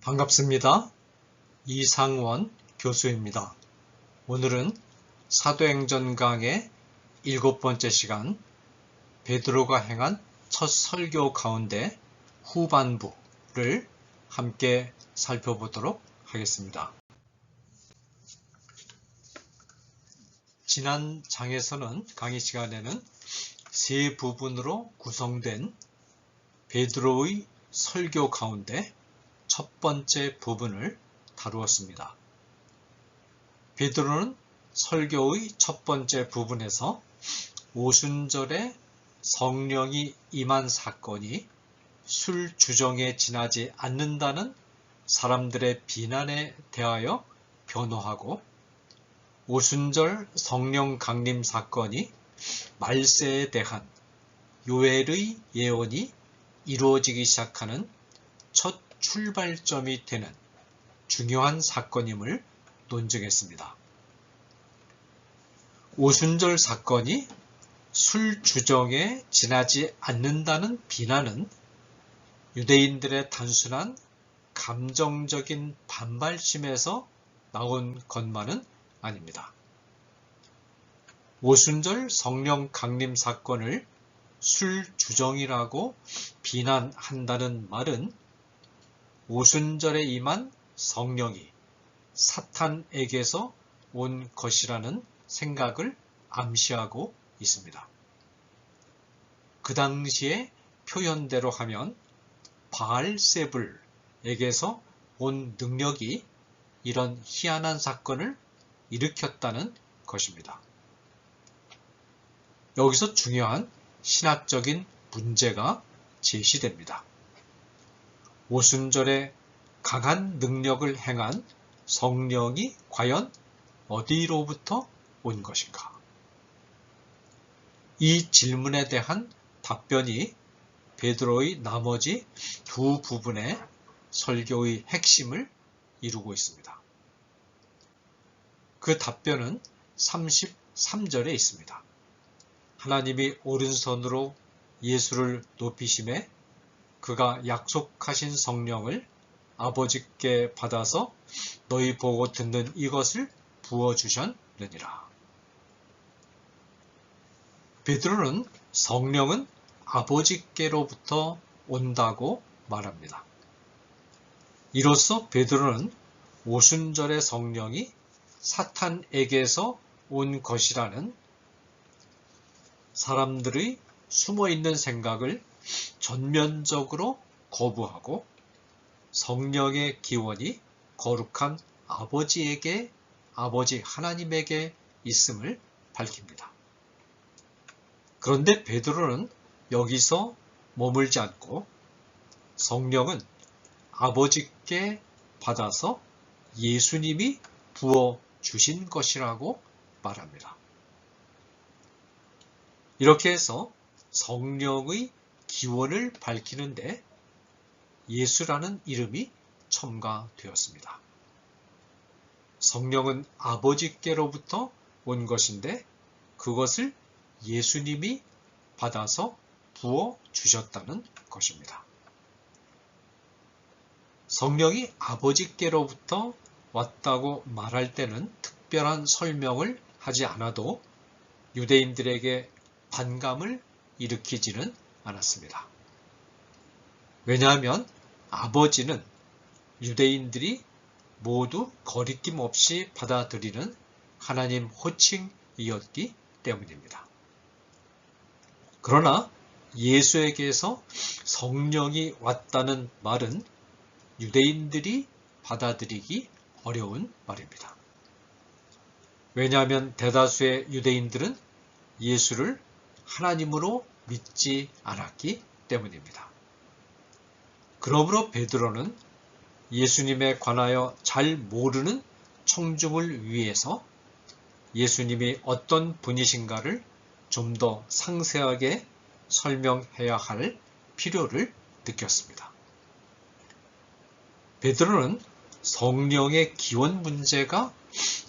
반갑습니다. 이상원 교수입니다. 오늘은 사도행전 강의 7번째 시간 베드로가 행한 첫 설교 가운데 후반부를 함께 살펴보도록 하겠습니다. 지난 장에서는 강의 시간에는 세 부분으로 구성된 베드로의 설교 가운데 첫 번째 부분을 다루었습니다. 베드로는 설교의 첫 번째 부분에서 오순절에 성령이 임한 사건이 술 주정에 지나지 않는다는 사람들의 비난에 대하여 변호하고, 오순절 성령 강림 사건이 말세에 대한 요엘의 예언이 이루어지기 시작하는 첫 출발점이 되는 중요한 사건임을 논증했습니다. 오순절 사건이 술 주정에 지나지 않는다는 비난은 유대인들의 단순한 감정적인 반발심에서 나온 것만은 아닙니다. 오순절 성령 강림 사건을 술 주정이라고 비난한다는 말은 오순절에 임한 성령이 사탄에게서 온 것이라는 생각을 암시하고 있습니다. 그 당시의 표현대로 하면 바알세불에게서 온 능력이 이런 희한한 사건을 일으켰다는 것입니다. 여기서 중요한 신학적인 문제가 제시됩니다. 오순절에 강한 능력을 행한 성령이 과연 어디로부터 온 것인가? 이 질문에 대한 답변이 베드로의 나머지 두 부분의 설교의 핵심을 이루고 있습니다. 그 답변은 33절에 있습니다. 하나님이 오른손으로 예수를 높이심에 그가 약속하신 성령을 아버지께 받아서 너희 보고 듣는 이것을 부어주셨느니라. 베드로는 성령은 아버지께로부터 온다고 말합니다. 이로써 베드로는 오순절의 성령이 사탄에게서 온 것이라는 사람들의 숨어있는 생각을 전면적으로 거부하고 성령의 기원이 거룩한 아버지 하나님에게 있음을 밝힙니다. 그런데 베드로는 여기서 머물지 않고 성령은 아버지께 받아서 예수님이 부어 주신 것이라고 말합니다. 이렇게 해서 성령의 기원을 밝히는데 예수라는 이름이 첨가되었습니다. 성령은 아버지께로부터 온 것인데 그것을 예수님이 받아서 부어 주셨다는 것입니다. 성령이 아버지께로부터 왔다고 말할 때는 특별한 설명을 하지 않아도 유대인들에게 반감을 일으키지는 않았습니다. 왜냐하면 아버지는 유대인들이 모두 거리낌 없이 받아들이는 하나님 호칭이었기 때문입니다. 그러나 예수에게서 성령이 왔다는 말은 유대인들이 받아들이기 어려운 말입니다. 왜냐하면 대다수의 유대인들은 예수를 하나님으로 믿지 않았기 때문입니다. 그러므로 베드로는 예수님에 관하여 잘 모르는 청중을 위해서 예수님이 어떤 분이신가를 좀 더 상세하게 설명해야 할 필요를 느꼈습니다. 베드로는 성령의 기원 문제가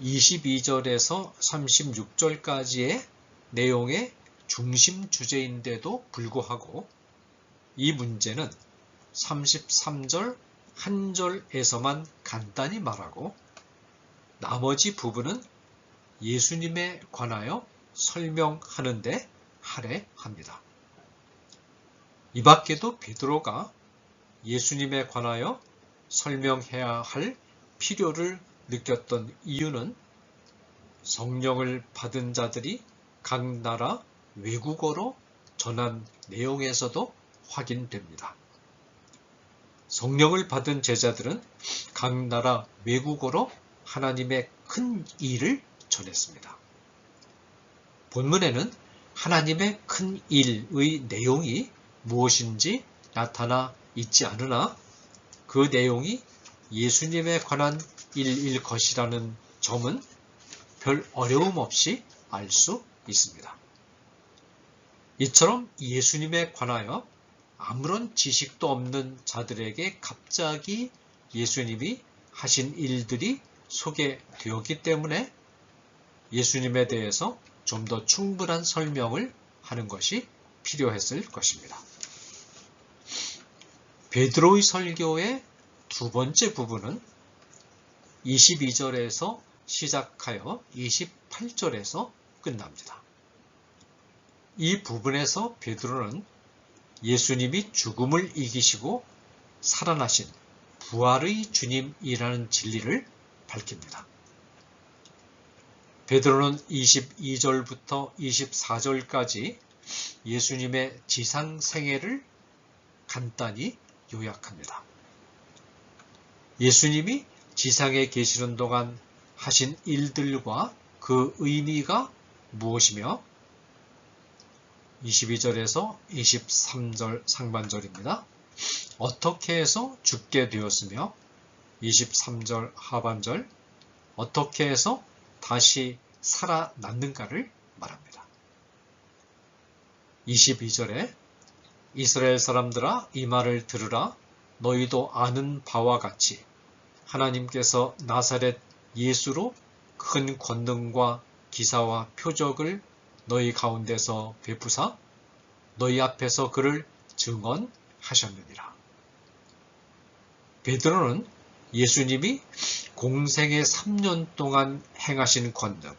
22절에서 36절까지의 내용의 중심 주제인데도 불구하고 이 문제는 33절 한 절에서만 간단히 말하고 나머지 부분은 예수님에 관하여 설명하는데 할애합니다. 이 밖에도 베드로가 예수님에 관하여 설명해야 할 필요를 느꼈던 이유는 성령을 받은 자들이 각 나라 외국어로 전한 내용에서도 확인됩니다. 성령을 받은 제자들은 각 나라 외국어로 하나님의 큰 일을 전했습니다. 본문에는 하나님의 큰 일의 내용이 무엇인지 나타나 있지 않으나 그 내용이 예수님에 관한 일일 것이라는 점은 별 어려움 없이 알 수 있습니다. 이처럼 예수님에 관하여 아무런 지식도 없는 자들에게 갑자기 예수님이 하신 일들이 소개되었기 때문에 예수님에 대해서 좀 더 충분한 설명을 하는 것이 필요했을 것입니다. 베드로의 설교의 두 번째 부분은 22절에서 시작하여 28절에서 끝납니다. 이 부분에서 베드로는 예수님이 죽음을 이기시고 살아나신 부활의 주님이라는 진리를 밝힙니다. 베드로는 22절부터 24절까지 예수님의 지상 생애를 간단히 요약합니다. 예수님이 지상에 계시는 동안 하신 일들과 그 의미가 무엇이며 22절에서 23절 상반절입니다. 어떻게 해서 죽게 되었으며 23절 하반절 어떻게 해서 다시 살아났는가를 말합니다. 22절에 이스라엘 사람들아 이 말을 들으라 너희도 아는 바와 같이 하나님께서 나사렛 예수로 큰 권능과 기사와 표적을 너희 가운데서 베푸사 너희 앞에서 그를 증언하셨느니라. 베드로는 예수님이 공생의 3년 동안 행하신 권능,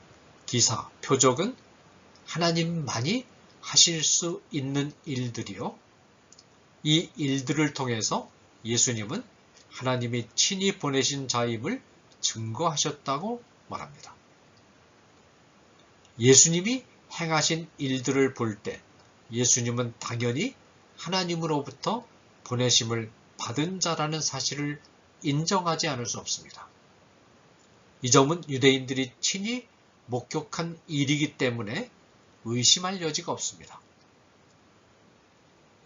기사, 표적은 하나님만이 하실 수 있는 일들이요. 이 일들을 통해서 예수님은 하나님이 친히 보내신 자임을 증거하셨다고 말합니다. 예수님이 행하신 일들을 볼 때 예수님은 당연히 하나님으로부터 보내심을 받은 자라는 사실을 인정하지 않을 수 없습니다. 이 점은 유대인들이 친히 목격한 일이기 때문에 의심할 여지가 없습니다.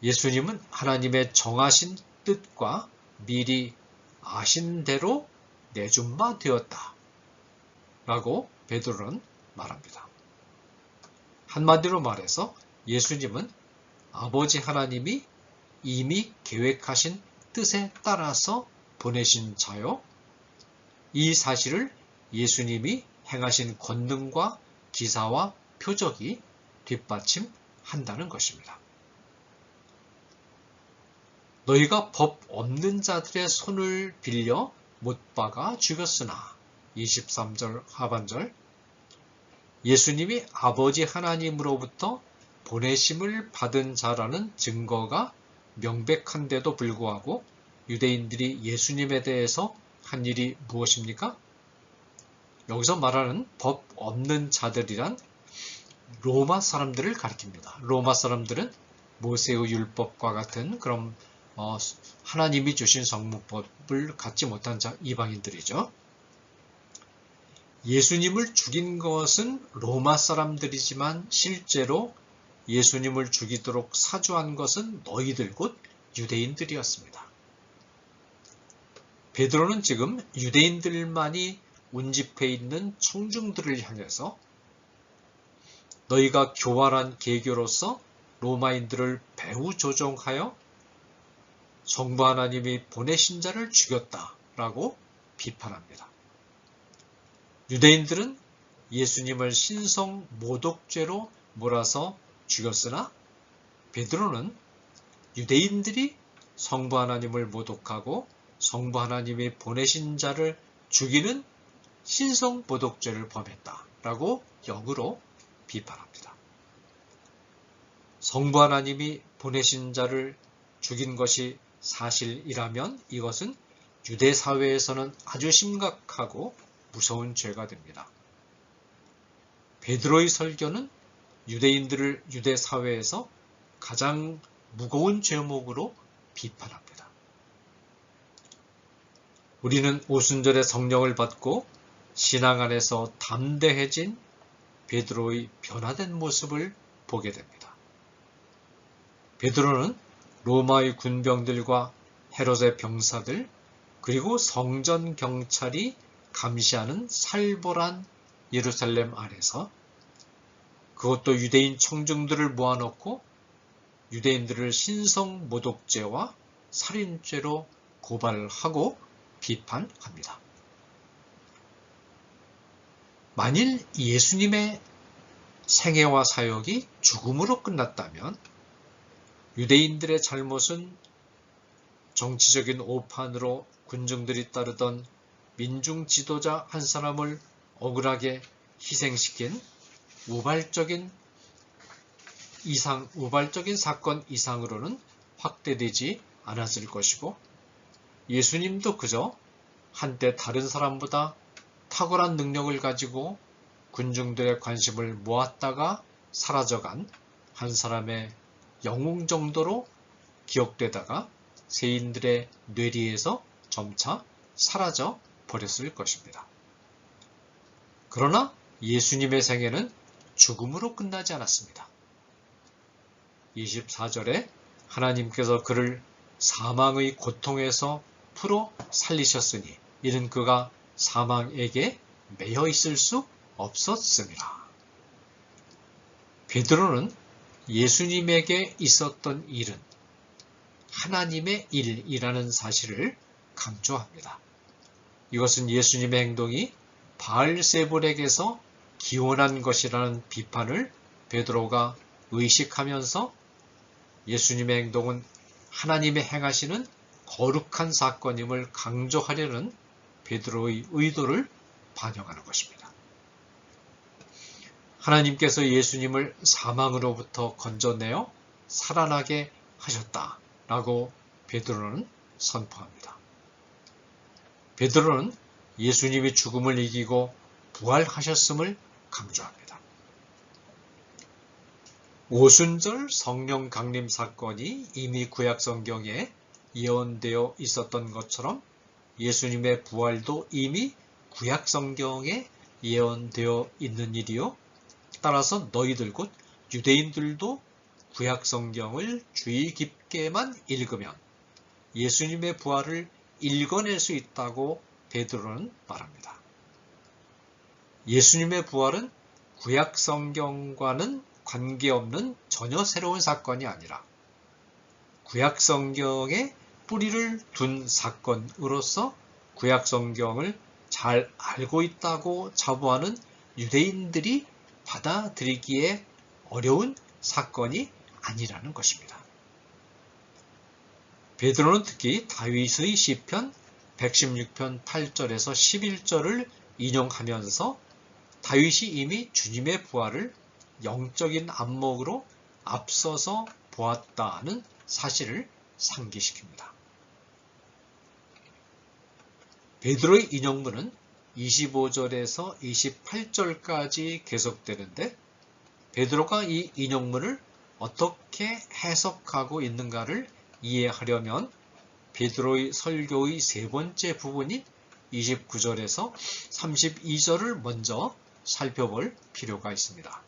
예수님은 하나님의 정하신 뜻과 미리 아신 대로 내준 바 되었다 라고 베드로는 말합니다. 한마디로 말해서 예수님은 아버지 하나님이 이미 계획하신 뜻에 따라서 보내신 자요. 이 사실을 예수님이 행하신 권능과 기사와 표적이 뒷받침한다는 것입니다. 너희가 법 없는 자들의 손을 빌려 못 박아 죽였으나 23절 하반절 예수님이 아버지 하나님으로부터 보내심을 받은 자라는 증거가 명백한데도 불구하고 유대인들이 예수님에 대해서 한 일이 무엇입니까? 여기서 말하는 법 없는 자들이란 로마 사람들을 가리킵니다. 로마 사람들은 모세의 율법과 같은 그런 하나님이 주신 성문법을 갖지 못한 자 이방인들이죠. 예수님을 죽인 것은 로마 사람들이지만 실제로 예수님을 죽이도록 사주한 것은 너희들 곧 유대인들이었습니다. 베드로는 지금 유대인들만이 운집해 있는 청중들을 향해서 너희가 교활한 계교로서 로마인들을 배후 조종하여 성부 하나님이 보내신 자를 죽였다라고 비판합니다. 유대인들은 예수님을 신성 모독죄로 몰아서 죽였으나 베드로는 유대인들이 성부 하나님을 모독하고 성부 하나님이 보내신 자를 죽이는 신성모독죄를 범했다라고 역으로 비판합니다. 성부 하나님이 보내신 자를 죽인 것이 사실이라면 이것은 유대 사회에서는 아주 심각하고 무서운 죄가 됩니다. 베드로의 설교는 유대인들을 유대 사회에서 가장 무거운 죄목으로 비판합니다. 우리는 오순절에 성령을 받고 신앙 안에서 담대해진 베드로의 변화된 모습을 보게 됩니다. 베드로는 로마의 군병들과 헤롯의 병사들 그리고 성전 경찰이 감시하는 살벌한 예루살렘 안에서 그것도 유대인 청중들을 모아놓고 유대인들을 신성모독죄와 살인죄로 고발하고 비판합니다. 만일 예수님의 생애와 사역이 죽음으로 끝났다면 유대인들의 잘못은 정치적인 오판으로 군중들이 따르던 민중 지도자 한 사람을 억울하게 희생시킨 우발적인 사건 이상으로는 확대되지 않았을 것이고 예수님도 그저 한때 다른 사람보다 탁월한 능력을 가지고 군중들의 관심을 모았다가 사라져간 한 사람의 영웅 정도로 기억되다가 세인들의 뇌리에서 점차 사라져 버렸을 것입니다. 그러나 예수님의 생애는 죽음으로 끝나지 않았습니다. 24절에 하나님께서 그를 사망의 고통에서 풀어 살리셨으니 이는 그가 사망에게 매여 있을 수 없었습니다. 베드로는 예수님에게 있었던 일은 하나님의 일이라는 사실을 강조합니다. 이것은 예수님의 행동이 바알세불에게서 기원한 것이라는 비판을 베드로가 의식하면서 예수님의 행동은 하나님의 행하시는 거룩한 사건임을 강조하려는 베드로의 의도를 반영하는 것입니다. 하나님께서 예수님을 사망으로부터 건져내어 살아나게 하셨다라고 베드로는 선포합니다. 베드로는 예수님이 죽음을 이기고 부활하셨음을 강조합니다. 오순절 성령 강림 사건이 이미 구약 성경에 예언되어 있었던 것처럼 예수님의 부활도 이미 구약 성경에 예언되어 있는 일이요. 따라서 너희들 곧 유대인들도 구약 성경을 주의 깊게만 읽으면 예수님의 부활을 읽어낼 수 있다고 베드로는 말합니다. 예수님의 부활은 구약 성경과는 관계없는 전혀 새로운 사건이 아니라 구약 성경에 뿌리를 둔 사건으로서 구약 성경을 잘 알고 있다고 자부하는 유대인들이 받아들이기에 어려운 사건이 아니라는 것입니다. 베드로는 특히 다윗의 시편 116편 8절에서 11절을 인용하면서 다윗이 이미 주님의 부활을 영적인 안목으로 앞서서 보았다는 사실을 상기시킵니다. 베드로의 인용문은 25절에서 28절까지 계속되는데 베드로가 이 인용문을 어떻게 해석하고 있는가를 이해하려면 베드로의 설교의 세 번째 부분인 29절에서 32절을 먼저 살펴볼 필요가 있습니다.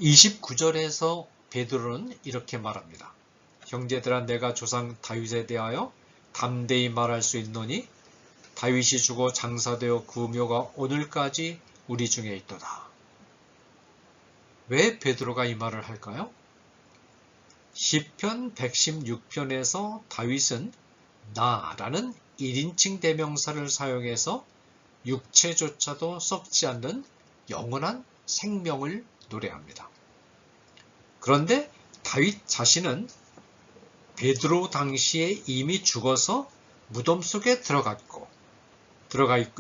29절에서 베드로는 이렇게 말합니다. 형제들아 내가 조상 다윗에 대하여 담대히 말할 수 있노니 다윗이 죽어 장사되어 그 묘가 오늘까지 우리 중에 있도다. 왜 베드로가 이 말을 할까요? 시편 116편에서 다윗은 나라는 1인칭 대명사를 사용해서 육체조차도 썩지 않는 영원한 생명을 노래합니다. 그런데 다윗 자신은 베드로 당시에 이미 죽어서 무덤 속에 들어가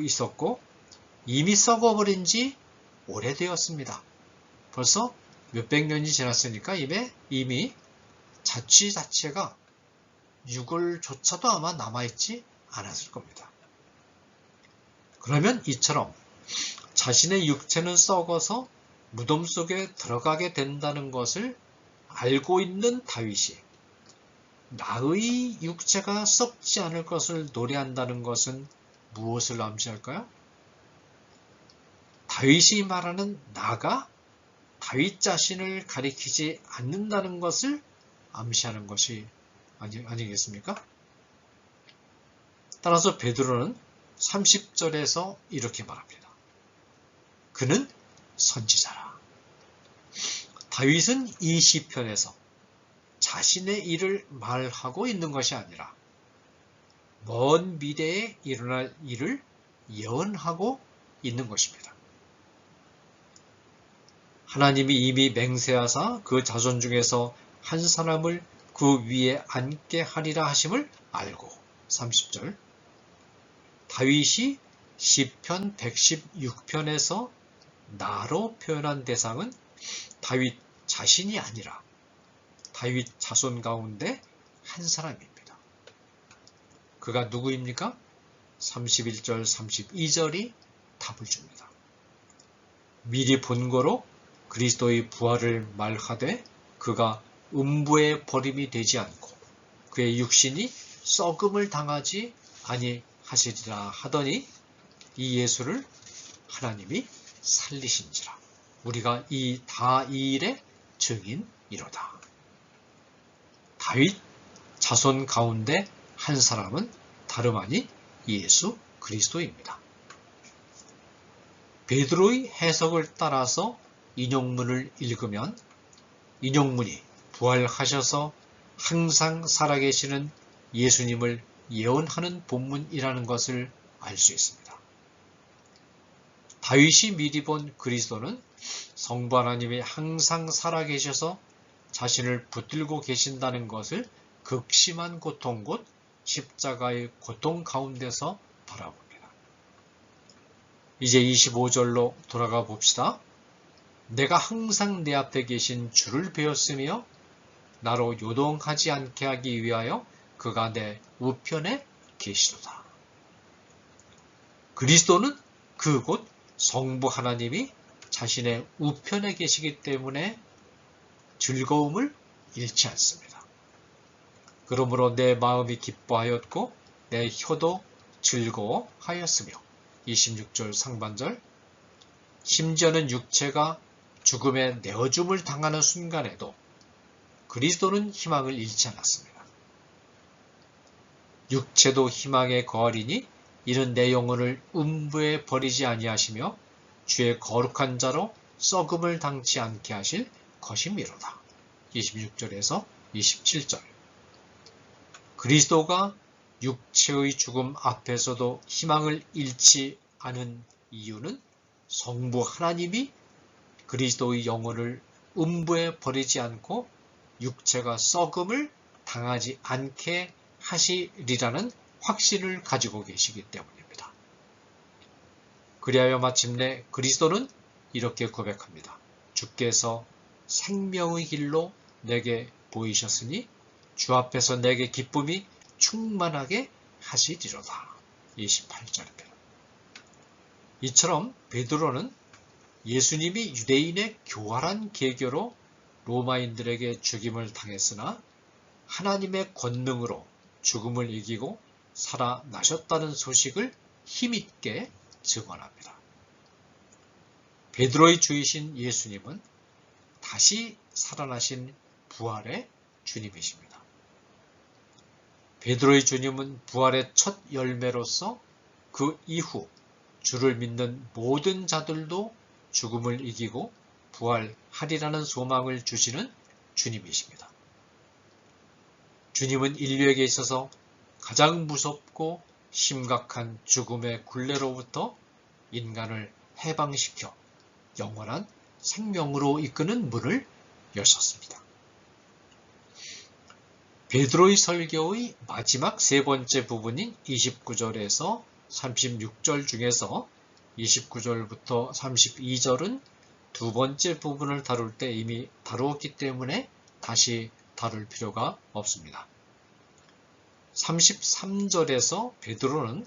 있었고 이미 썩어버린 지 오래되었습니다. 벌써 몇백 년이 지났으니까 이미 자취 자체가 유골조차도 아마 남아있지 않았을 겁니다. 그러면 이처럼 자신의 육체는 썩어서 무덤 속에 들어가게 된다는 것을 알고 있는 다윗이 나의 육체가 썩지 않을 것을 노래한다는 것은 무엇을 암시할까요? 다윗이 말하는 나가 다윗 자신을 가리키지 않는다는 것을 암시하는 것이 아니겠습니까? 따라서 베드로는 30절에서 이렇게 말합니다. 그는 선지자라. 다윗은 이 시편에서 자신의 일을 말하고 있는 것이 아니라 먼 미래에 일어날 일을 예언하고 있는 것입니다. 하나님이 이미 맹세하사 그 자손 중에서 한 사람을 그 위에 앉게 하리라 하심을 알고 30절 다윗이 시편 116편에서 나로 표현한 대상은 다윗 자신이 아니라 다윗 자손 가운데 한 사람입니다. 그가 누구입니까? 31절, 32절이 답을 줍니다. 미리 본거로 그리스도의 부활을 말하되 그가 음부의 버림이 되지 않고 그의 육신이 썩음을 당하지 아니하시리라 하더니 이 예수를 하나님이 살리신지라. 우리가 이 일의 증인이로다. 다윗 자손 가운데 한 사람은 다름 아닌 예수 그리스도입니다. 베드로의 해석을 따라서 인용문을 읽으면 인용문이 부활하셔서 항상 살아계시는 예수님을 예언하는 본문이라는 것을 알 수 있습니다. 다윗이 미리 본 그리스도는 성부 하나님이 항상 살아계셔서 자신을 붙들고 계신다는 것을 극심한 고통 곧 십자가의 고통 가운데서 바라봅니다. 이제 25절로 돌아가 봅시다. 내가 항상 내 앞에 계신 주를 배웠으며 나로 요동하지 않게 하기 위하여 그가 내 우편에 계시도다. 그리스도는 그곳 성부 하나님이 자신의 우편에 계시기 때문에 즐거움을 잃지 않습니다. 그러므로 내 마음이 기뻐하였고 내 혀도 즐거워하였으며 26절 상반절 심지어는 육체가 죽음에 내어줌을 당하는 순간에도 그리스도는 희망을 잃지 않았습니다. 육체도 희망에 거하리니 이는 내 영혼을 음부에 버리지 아니하시며 주의 거룩한 자로 썩음을 당치 않게 하실 것임이로다. 26절에서 27절 그리스도가 육체의 죽음 앞에서도 희망을 잃지 않은 이유는 성부 하나님이 그리스도의 영혼을 음부에 버리지 않고 육체가 썩음을 당하지 않게 하시리라는 확신을 가지고 계시기 때문입니다. 그리하여 마침내 그리스도는 이렇게 고백합니다. 주께서 생명의 길로 내게 보이셨으니 주 앞에서 내게 기쁨이 충만하게 하시리로다. 28절입니다. 이처럼 베드로는 예수님이 유대인의 교활한 계교로 로마인들에게 죽임을 당했으나 하나님의 권능으로 죽음을 이기고 살아나셨다는 소식을 힘있게 증언합니다. 베드로의 주이신 예수님은 다시 살아나신 부활의 주님이십니다. 베드로의 주님은 부활의 첫 열매로서 그 이후 주를 믿는 모든 자들도 죽음을 이기고 부활하리라는 소망을 주시는 주님이십니다. 주님은 인류에게 있어서 가장 무섭고 심각한 죽음의 굴레로부터 인간을 해방시켜 영원한 생명으로 이끄는 문을 여셨습니다. 베드로의 설교의 마지막 세 번째 부분인 29절에서 36절 중에서 29절부터 32절은 두 번째 부분을 다룰 때 이미 다루었기 때문에 다시 다룰 필요가 없습니다. 33절에서 베드로는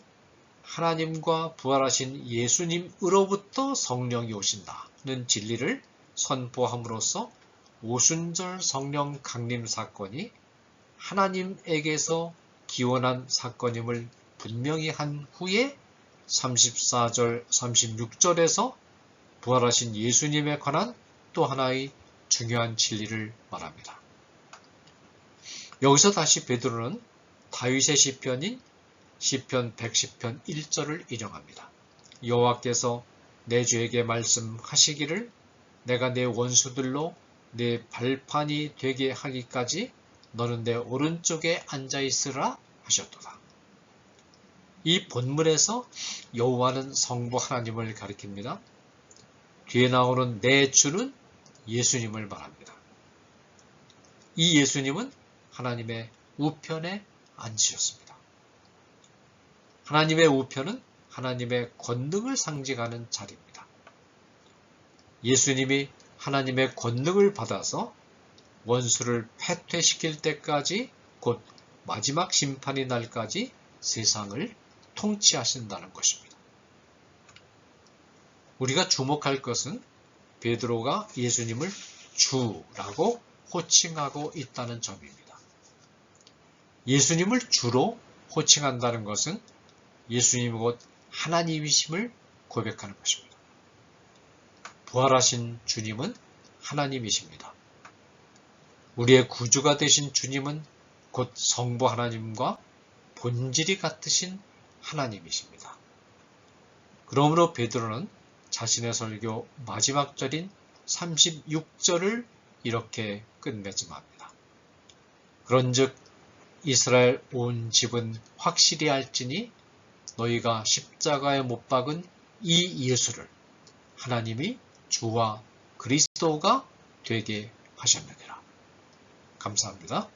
하나님과 부활하신 예수님으로부터 성령이 오신다는 진리를 선포함으로써 오순절 성령 강림 사건이 하나님에게서 기원한 사건임을 분명히 한 후에 34절, 36절에서 부활하신 예수님에 관한 또 하나의 중요한 진리를 말합니다. 여기서 다시 베드로는 다윗의 시편인 시편 110편 1절을 인용합니다. 여호와께서 내 주에게 말씀하시기를 내가 내 원수들로 내 발판이 되게 하기까지 너는 내 오른쪽에 앉아있으라 하셨도다. 이 본문에서 여호와는 성부 하나님을 가리킵니다. 뒤에 나오는 내 주는 예수님을 말합니다. 이 예수님은 하나님의 우편에 앉으셨습니다. 하나님의 우편은 하나님의 권능을 상징하는 자리입니다. 예수님이 하나님의 권능을 받아서 원수를 패퇴시킬 때까지 곧 마지막 심판의 날까지 세상을 통치하신다는 것입니다. 우리가 주목할 것은 베드로가 예수님을 주라고 호칭하고 있다는 점입니다. 예수님을 주로 호칭한다는 것은 예수님이 곧 하나님이심을 고백하는 것입니다. 부활하신 주님은 하나님이십니다. 우리의 구주가 되신 주님은 곧 성부 하나님과 본질이 같으신 하나님이십니다. 그러므로 베드로는 자신의 설교 마지막 절인 36절을 이렇게 끝맺음합니다. 그런즉 이스라엘 온 집은 확실히 알지니 너희가 십자가에 못 박은 이 예수를 하나님이 주와 그리스도가 되게 하셨느니라. 감사합니다.